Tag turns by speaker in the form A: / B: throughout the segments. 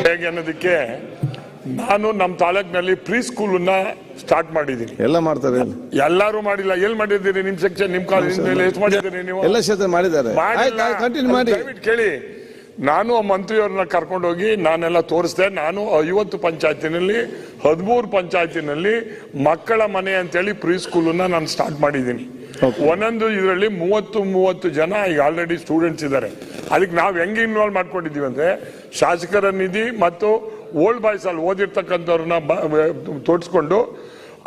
A: ಹೇಗೆ ಅನ್ನೋದಕ್ಕೆ ನಾನು ನಮ್ಮ ತಾಲೂಕಿನಲ್ಲಿ ಪ್ರೀ ಸ್ಕೂಲನ್ನ ಸ್ಟಾರ್ಟ್ ಮಾಡಿದ್ದೀನಿ.
B: ಎಲ್ಲ ಮಾಡ್ತಾರೆ,
A: ಎಲ್ಲರೂ ಮಾಡಿಲ್ಲ. ಎಲ್ಲಿ ಮಾಡಿದ್ದೀರಿ? ನಿಮ್ ಸೆಕ್ಷನ್, ನಿಮ್ ಕಾಲೇಜ್ ಎಷ್ಟು ಮಾಡಿದ್ದೀರಿ ನೀವು?
B: ಎಲ್ಲ ಕ್ಷೇತ್ರ ಮಾಡಿದ್ದಾರೆ. ಕಂಟಿನ್ಯೂ ಮಾಡಿ
A: ಕೇಳಿ. ನಾನು ಆ ಮಂತ್ರಿಯವ್ರನ್ನ ಕರ್ಕೊಂಡೋಗಿ ನಾನೆಲ್ಲ ತೋರಿಸ್ದೆ. ನಾನು 50 ಪಂಚಾಯತಿನಲ್ಲಿ 13 ಪಂಚಾಯತಿನಲ್ಲಿ ಮಕ್ಕಳ ಮನೆ ಅಂತೇಳಿ ಪ್ರೀ ಸ್ಕೂಲನ್ನ ನಾನು ಸ್ಟಾರ್ಟ್ ಮಾಡಿದ್ದೀನಿ. ಒಂದೊಂದು ಇದರಲ್ಲಿ 30 ಜನ ಈಗ ಆಲ್ರೆಡಿ ಸ್ಟೂಡೆಂಟ್ಸ್ ಇದ್ದಾರೆ. ಅದಕ್ಕೆ ನಾವು ಹೆಂಗೆ ಇನ್ವಾಲ್ವ್ ಮಾಡ್ಕೊಂಡಿದೀವಿ ಅಂದ್ರೆ, ಶಾಸಕರ ನಿಧಿ ಮತ್ತು ಓಲ್ಡ್ ಬಾಯ್ಸ್ ಅಲ್ಲಿ ಓದಿರ್ತಕ್ಕಂಥವ್ರನ್ನ ತೋರಿಸ್ಕೊಂಡು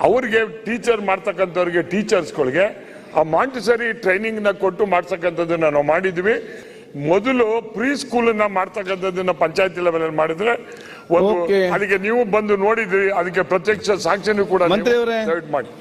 A: ಅವ್ರಿಗೆ ಟೀಚರ್ ಮಾಡ್ತಕ್ಕಂಥವ್ರಿಗೆ ಟೀಚರ್ಸ್ಗಳಿಗೆ ಆ ಮಾಂಟಿಸರಿ ಟ್ರೈನಿಂಗ್ ನ ಕೊಟ್ಟು ಮಾಡ್ತಕ್ಕಂಥದ್ದನ್ನ ನಾವು ಮಾಡಿದ್ವಿ. ಮೊದಲು ಪ್ರೀ ಸ್ಕೂಲ್ ಮಾಡ್ತಕ್ಕಂಥದ್ದನ್ನ ಪಂಚಾಯತಿ ಲೆವೆಲ್ ಅಲ್ಲಿ ಮಾಡಿದ್ರೆ ಅದಕ್ಕೆ ನೀವು ಬಂದು ನೋಡಿದ್ರಿ. ಅದಕ್ಕೆ ಪ್ರತ್ಯಕ್ಷ ಸಾಕ್ಷಿನೂ ಕೂಡ ಮಾಡಿ.